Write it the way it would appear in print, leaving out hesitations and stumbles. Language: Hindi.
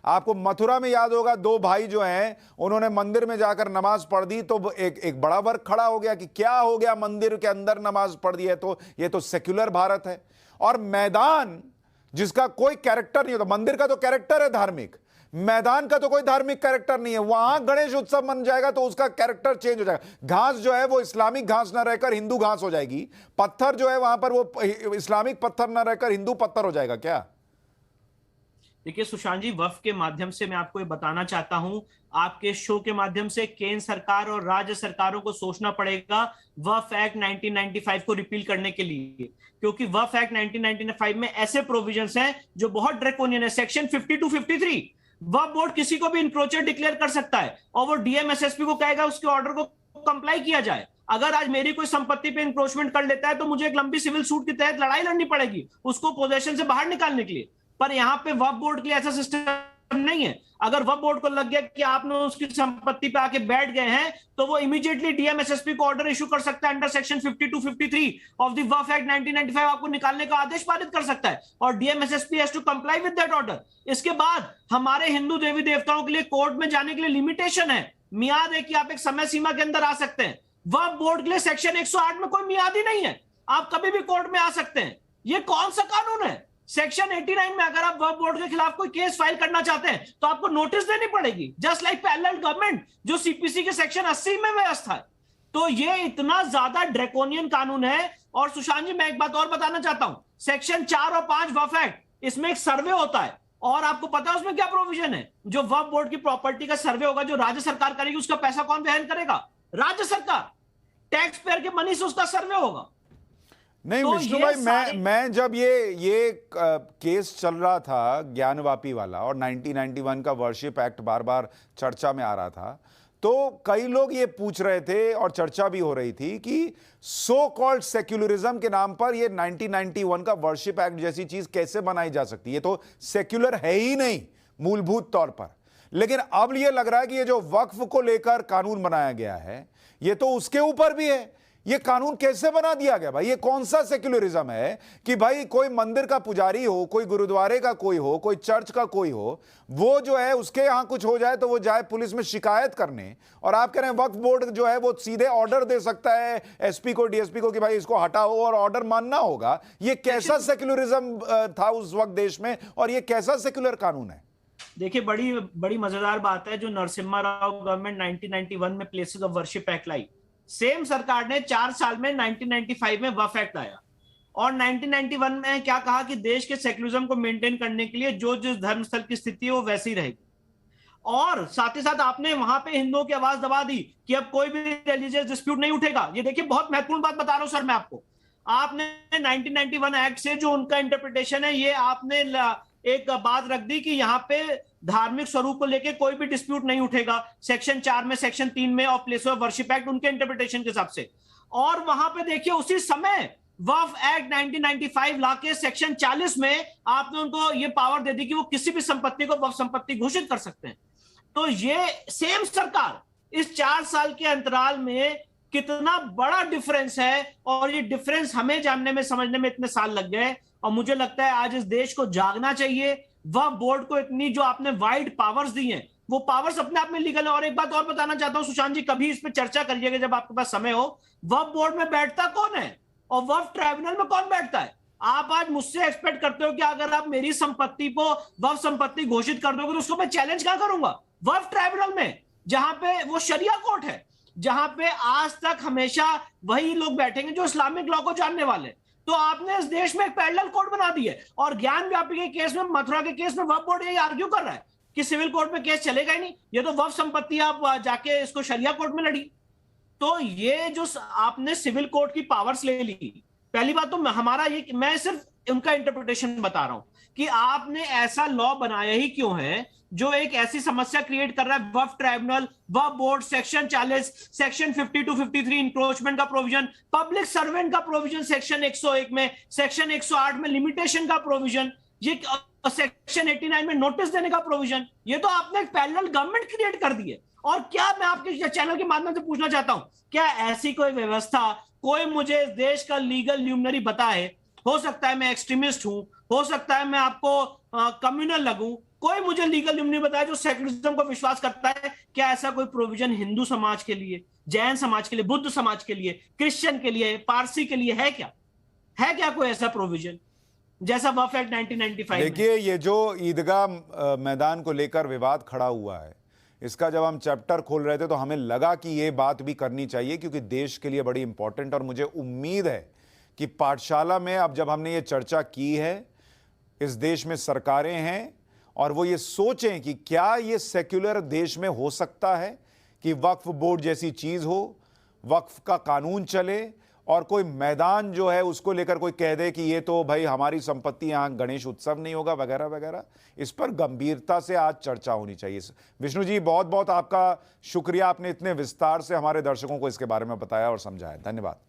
आपको मथुरा में याद होगा, दो भाई जो हैं उन्होंने मंदिर में जाकर नमाज पढ़ दी, तो एक बड़ा वर्ग खड़ा हो गया कि क्या हो गया, मंदिर के अंदर नमाज पढ़ दी है तो ये तो सेक्युलर भारत है। और मैदान जिसका कोई कैरेक्टर नहीं होता, मंदिर का तो कैरेक्टर है धार्मिक, मैदान का तो कोई धार्मिक कैरेक्टर नहीं है, वहां गणेश उत्सव मन जाएगा तो उसका कैरेक्टर चेंज हो जाएगा। घास जो है वो इस्लामिक घास ना रहकर हिंदू घास हो जाएगी, पत्थर जो है वहां पर वो इस्लामिक पत्थर ना रहकर हिंदू पत्थर हो जाएगा क्या? देखिए सुशांत जी, वक्फ के माध्यम से मैं आपको ये बताना चाहता हूं, आपके शो के माध्यम से केंद्र सरकार और राज्य सरकारों को सोचना पड़ेगा वक्फ एक्ट 1995 को रिपील करने के लिए, क्योंकि वक्फ एक्ट 1995 में ऐसे प्रोविजंस हैं जो बहुत ड्रैकोनियन है। सेक्शन 52 53, वक्फ बोर्ड किसी को भी इंक्रोचर डिक्लेयर कर सकता है और वो डीएम एसएसपी को कहेगा उसके ऑर्डर को कंप्लाई किया जाए। अगर आज मेरी कोई संपत्ति पे इंक्रोचमेंट कर लेता है तो मुझे एक लंबी सिविल सूट के तहत लड़ाई लड़नी पड़ेगी उसको पोजीशन से बाहर निकालने के लिए। पर यहां पे वक्फ बोर्ड के लिए ऐसा सिस्टम नहीं है। अगर वक्फ बोर्ड को लग गया कि आपने उसकी संपत्ति पे आके बैठ गए हैं तो वो इमीडिएटली डीएम एसएसपी को ऑर्डर इशू कर सकता है under section 52 53 of the Waqf act 1995, आपको निकालने का आदेश पारित कर सकता है और DM SSP has to comply with that order. इसके बाद हमारे हिंदू देवी देवताओं के लिए कोर्ट में जाने के लिए लिमिटेशन है, मियाद है कि आप एक समय सीमा के अंदर आ सकते हैं। वक्फ बोर्ड के लिए सेक्शन 108 में कोई मियाद ही नहीं है, आप कभी भी कोर्ट में आ सकते हैं। ये कौन सा कानून है? सेक्शन 89 में अगर आप वक्फ बोर्ड के खिलाफ कोई केस फाइल करना चाहते हैं तो आपको नोटिस देनी पड़ेगी, जस्ट लाइक पैरेलल गवर्नमेंट जो सीपीसी के सेक्शन 80 में व्यवस्था है। तो ये इतना ज्यादा ड्रैकोनियन कानून है। और सुशांत जी, मैं एक बात और बताना चाहता हूं, सेक्शन 4 और 5 वक्फ एक्ट, इसमें एक सर्वे होता है और आपको पता है उसमें क्या प्रोविजन है? जो वक्फ बोर्ड की प्रॉपर्टी का सर्वे होगा जो राज्य सरकार करेगी, उसका पैसा कौन वहन करेगा? राज्य सरकार, टैक्स पेयर के मनी से उसका सर्वे होगा। नहीं तो विष्णु भाई, मैं जब ये केस चल रहा था ज्ञानवापी वाला और 1991 का वर्शिप एक्ट बार बार चर्चा में आ रहा था, तो कई लोग ये पूछ रहे थे और चर्चा भी हो रही थी कि सो कॉल्ड सेक्युलरिज्म के नाम पर ये 1991 का वर्शिप एक्ट जैसी चीज कैसे बनाई जा सकती है? ये तो सेक्युलर है ही नहीं मूलभूत तौर पर। लेकिन अब ये लग रहा है कि ये जो वक्फ को लेकर कानून बनाया गया है ये तो उसके ऊपर भी है। ये कानून कैसे बना दिया गया भाई? ये कौन सा सेक्युलरिज्म है कि भाई कोई मंदिर का पुजारी हो, कोई गुरुद्वारे का कोई हो, कोई चर्च का कोई हो, वो जो है उसके यहां कुछ हो जाए तो वो जाए पुलिस में शिकायत करने, और आप कह रहे हैं वक्फ बोर्ड जो है वो सीधे ऑर्डर दे सकता है एसपी को, डीएसपी को कि भाई इसको हटाओ और ऑर्डर मानना होगा। ये कैसा सेक्युलरिज्म था उस वक्त देश में और ये कैसा सेक्युलर कानून है? देखिए, बड़ी बड़ी मजेदार बात है जो नरसिम्हा राव गवर्नमेंट 1991 में places of worship act lie, same सरकार ने 4 साल में 1995 में वक्फ एक्ट लाया और 1991 में क्या कहा कि देश के सेक्युलरिज्म को मेंटेन करने के लिए जो जिस धर्मस्थल की स्थिति है वो वैसी रहेगी। और साथ ही साथ आपने वहां पे हिंदुओं की आवाज दबा दी कि अब कोई भी रिलीजियस डिस्प्यूट नहीं उठेगा। ये देखिए, बहुत महत्वपूर्ण बात बता रहा हूं सर मैं आपको। आपने 1991 एक्ट से जो उनका इंटरप्रिटेशन है, ये आपने एक बात रख दी कि यहाँ पे धार्मिक स्वरूप को लेके कोई भी डिस्प्यूट नहीं उठेगा, सेक्शन 4 में, सेक्शन 3 में of place of worship act उनके इंटरप्रिटेशन के हिसाब से। और वहां पे देखिए उसी समय वक्फ एक्ट 1995 ला के सेक्शन 40 में आपने उनको ये पावर दे दी कि वो किसी भी संपत्ति को वक्फ संपत्ति घोषित कर सकते हैं। तो ये सेम सरकार इस 4 साल के अंतराल में कितना बड़ा डिफरेंस है, और ये डिफरेंस हमें जानने में समझने में इतने साल लग गए। और मुझे लगता है आज इस देश को जागना चाहिए। वक्फ बोर्ड को इतनी जो आपने वाइड पावर्स दी हैं, वो पावर्स अपने आप में लीगल है। और एक बात और बताना चाहता हूं सुशांत जी, कभी इस पे चर्चा करिएगा जब आपके पास समय हो। वक्फ बोर्ड में बैठता कौन है और वक्फ ट्राइब्यूनल में कौन बैठता है? आप आज मुझसे एक्सपेक्ट करते हो कि अगर आप मेरी संपत्ति को वक्फ संपत्ति घोषित कर दोगे तो उसको मैं चैलेंज क्या करूंगा? वक्फ ट्राइब्यूनल में, जहां पे वो शरिया कोर्ट है, जहां पे आज तक हमेशा वही लोग बैठेंगे जो इस्लामिक लॉ को जानने वाले। तो आपने इस देश में एक पैरेलल कोर्ट बना दी है। और ज्ञान व्यापी के केस में, मथुरा के केस में वक्फ बोर्ड यही आर्ग्यू कर रहा है कि सिविल कोर्ट में केस चलेगा ही नहीं, ये तो वक्फ संपत्ति आप जाके इसको शरिया कोर्ट में लड़ी। तो ये जो आपने सिविल कोर्ट की पावर्स ले ली, पहली बात तो हमारा ये, मैं सिर्फ उनका इंटरप्रिटेशन बता रहा हूं कि आपने ऐसा लॉ बनाया ही क्यों है जो एक ऐसी समस्या क्रिएट कर रहा है। वक्फ ट्राइब्यूनल, वक्फ बोर्ड, सेक्शन 40, सेक्शन 52 53 इंक्रोचमेंट का प्रोविजन, पब्लिक सर्वेंट का प्रोविजन सेक्शन 101 में, सेक्शन 108 में लिमिटेशन का प्रोविजन, ये सेक्शन 89 में नोटिस देने का प्रोविजन, ये तो आपने एक पैरेलल गवर्नमेंट क्रिएट कर दी है। और क्या मैं आपके चैनल के माध्यम से पूछना चाहता हूं, क्या ऐसी कोई व्यवस्था कोई मुझे इस देश का लीगल ल्यूमिनरी बताए? हो सकता है मैं एक्सट्रीमिस्ट हूं, हो सकता है मैं आपको कम्युनल लगूं, कोई मुझे लीगल नहीं बताया जो सेक्युलरिज्म को विश्वास करता है। क्या ऐसा कोई प्रोविजन हिंदू समाज के लिए, जैन समाज के लिए, बुद्ध समाज के लिए, क्रिश्चियन के लिए, पारसी के लिए है क्या? है क्या कोई ऐसा प्रोविजन जैसा वक्फ एक्ट 1995 में? देखिए, ये जो ईदगाह मैदान को लेकर विवाद खड़ा हुआ है, इसका जब हम चैप्टर खोल रहे थे तो हमें लगा कि ये बात भी करनी चाहिए, क्योंकि देश के लिए बड़ी इंपॉर्टेंट, और मुझे उम्मीद है कि पाठशाला में अब जब हमने ये चर्चा की है, इस देश में सरकारें हैं और वो ये सोचें कि क्या ये सेक्युलर देश में हो सकता है कि वक्फ बोर्ड जैसी चीज हो, वक्फ का कानून चले और कोई मैदान जो है उसको लेकर कोई कह दे कि ये तो भाई हमारी संपत्ति, यहां गणेश उत्सव नहीं होगा वगैरह वगैरह। इस पर गंभीरता से आज चर्चा होनी चाहिए। विष्णु जी, बहुत बहुत आपका शुक्रिया, आपने इतने विस्तार से हमारे दर्शकों को इसके बारे में बताया और समझाया। धन्यवाद।